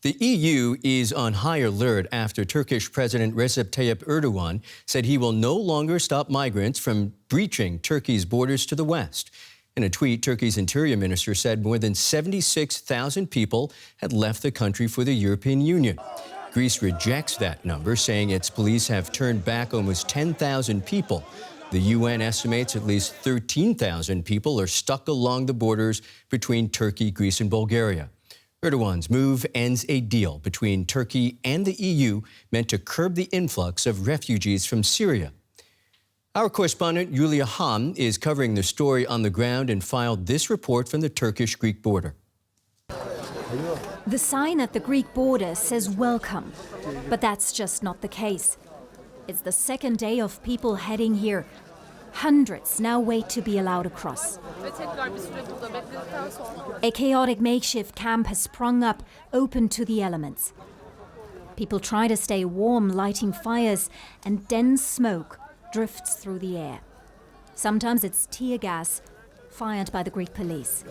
The EU is on high alert after Turkish President Recep Tayyip Erdogan said he will no longer stop migrants from breaching Turkey's borders to the west. In a tweet, Turkey's interior minister said more than 76,000 people had left the country for the European Union. Greece rejects that number, saying its police have turned back almost 10,000 people. The UN estimates at least 13,000 people are stuck along the borders between Turkey, Greece and Bulgaria. Erdogan's move ends a deal between Turkey and the EU meant to curb the influx of refugees from Syria. Our correspondent Julia Hahn is covering the story on the ground and filed this report from the Turkish Greek border. The sign at the Greek border says welcome, but that's just not the case. It's the second day of people heading here. Hundreds now wait to be allowed across. A chaotic makeshift camp has sprung up, open to the elements. People try to stay warm, lighting fires, and dense smoke drifts through the air. Sometimes it's tear gas fired by the Greek police.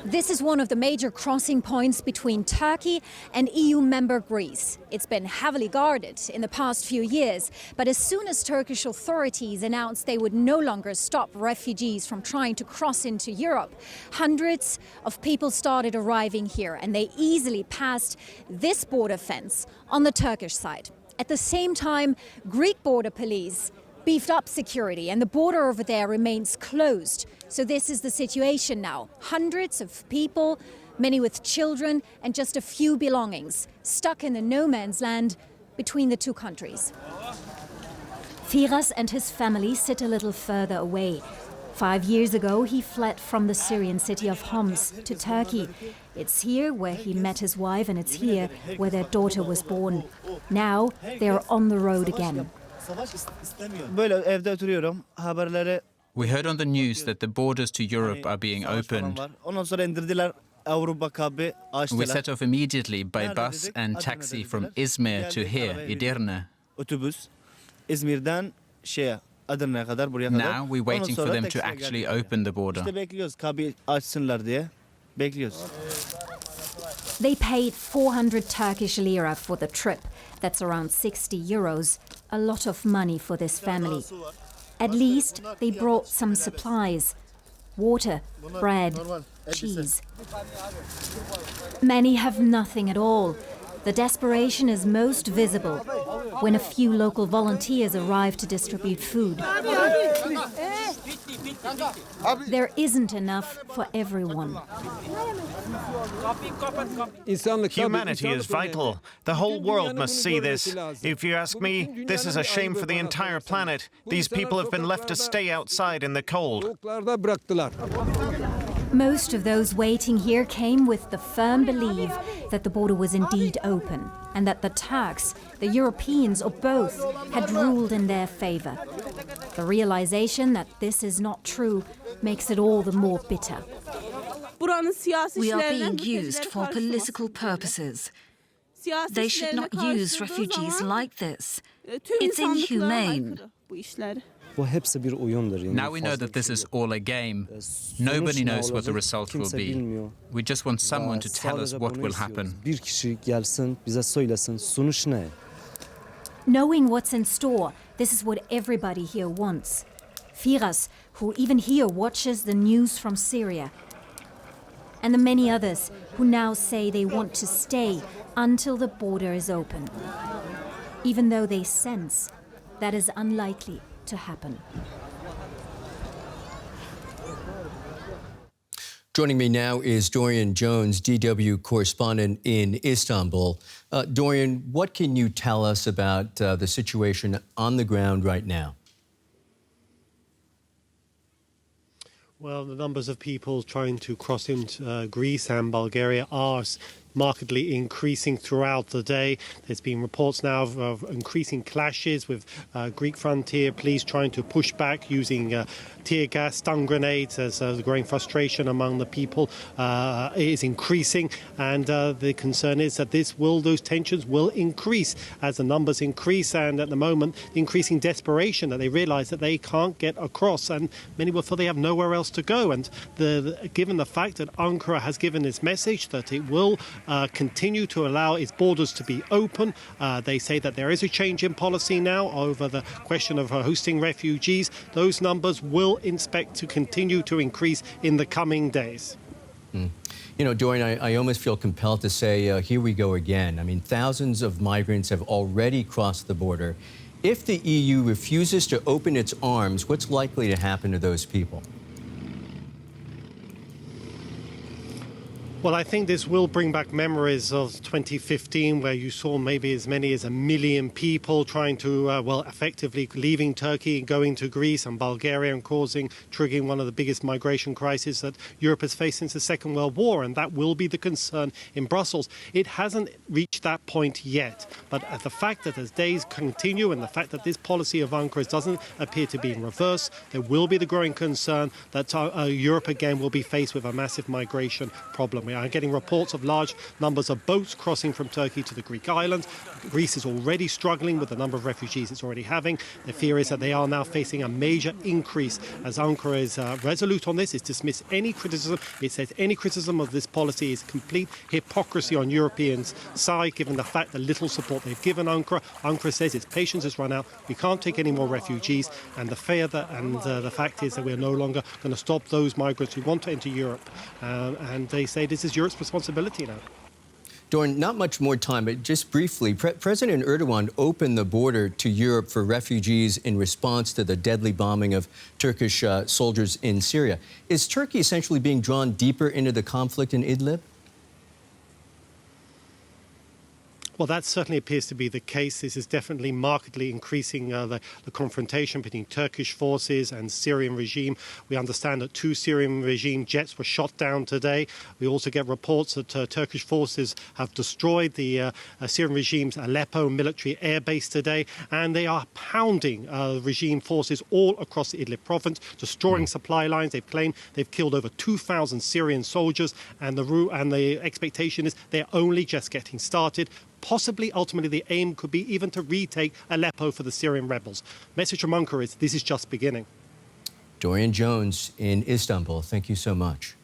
This is one of the major crossing points between Turkey and EU member Greece. It's been heavily guarded in the past few years, but as soon as Turkish authorities announced they would no longer stop refugees from trying to cross into Europe, hundreds of people started arriving here, and they easily passed this border fence on the Turkish side. At the same time, Greek border police beefed up security, and the border over there remains closed. So this is the situation now. Hundreds of people, many with children and just a few belongings, stuck in the no man's land between the two countries. Firas and his family sit a little further away. 5 years ago, he fled from the Syrian city of Homs to Turkey. It's here where he met his wife, and it's here where their daughter was born. Now they're on the road again. We heard on the news that the borders to Europe are being opened. We set off immediately by bus and taxi from Izmir to here, Edirne. Now we're waiting for them to actually open the border. They paid 400 Turkish lira for the trip. That's around 60 euros, a lot of money for this family. At least they brought some supplies: water, bread, cheese. Many have nothing at all. The desperation is most visible when a few local volunteers arrive to distribute food. There isn't enough for everyone. Humanity is vital. The whole world must see this. If you ask me, this is a shame for the entire planet. These people have been left to stay outside in the cold. Most of those waiting here came with the firm belief that the border was indeed open and that the Turks, the Europeans, or both had ruled in their favor. The realization that this is not true makes it all the more bitter. We are being used for political purposes. They should not use refugees like this. It's inhumane. Now we know that this is all a game. Nobody knows what the result will be. We just want someone to tell us what will happen. Knowing what's in store, this is what everybody here wants. Firas, who even here watches the news from Syria, and the many others who now say they want to stay until the border is open, even though they sense that is unlikely to happen. Joining me now is Dorian Jones, DW correspondent in Istanbul. Dorian, what can you tell us about the situation on the ground right now? Well, the numbers of people trying to cross into Greece and Bulgaria are markedly increasing throughout the day. There's been reports now of increasing clashes with Greek frontier police trying to push back using tear gas, stun grenades, as the growing frustration among the people is increasing. And the concern is that those tensions will increase as the numbers increase, and at the moment, the increasing desperation that they realize that they can't get across, and many will feel they have nowhere else to go. And given the fact that Ankara has given its message that it will continue to allow its borders to be open, they say that there is a change in policy now over the question of hosting refugees. Those numbers will expect to continue to increase in the coming days. You know, Dorian, I almost feel compelled to say, here we go again. I mean, thousands of migrants have already crossed the border. If the EU refuses to open its arms, what's likely to happen to those people? Well, I think this will bring back memories of 2015, where you saw maybe as many as 1 million people trying to, effectively leaving Turkey and going to Greece and Bulgaria and triggering one of the biggest migration crises that Europe has faced since the Second World War. And that will be the concern in Brussels. It hasn't reached that point yet. But the fact that as days continue and the fact that this policy of Ankara's doesn't appear to be in reverse, there will be the growing concern that Europe again will be faced with a massive migration problem. We are getting reports of large numbers of boats crossing from Turkey to the Greek islands. Greece is already struggling with the number of refugees it's already having. The fear is that they are now facing a major increase. As Ankara is resolute on this, it's dismissed any criticism. It says any criticism of this policy is complete hypocrisy on Europeans' side, given the fact the little support they've given Ankara. Ankara says its patience has run out. We can't take any more refugees. And the fear that, the fact is that we're no longer going to stop those migrants who want to enter Europe. And they say this is Europe's responsibility now. Dorian, not much more time, but just briefly, President Erdogan opened the border to Europe for refugees in response to the deadly bombing of Turkish soldiers in Syria. Is Turkey essentially being drawn deeper into the conflict in Idlib? Well, that certainly appears to be the case. This is definitely markedly increasing the confrontation between Turkish forces and Syrian regime. We understand that 2 Syrian regime jets were shot down today. We also get reports that Turkish forces have destroyed the Syrian regime's Aleppo military airbase today, and they are pounding regime forces all across the Idlib province, destroying supply lines. They've claimed they've killed over 2,000 Syrian soldiers, and the expectation is they're only just getting started. Possibly, ultimately, the aim could be even to retake Aleppo for the Syrian rebels. Message from Ankara is this is just beginning. Dorian Jones in Istanbul, thank you so much.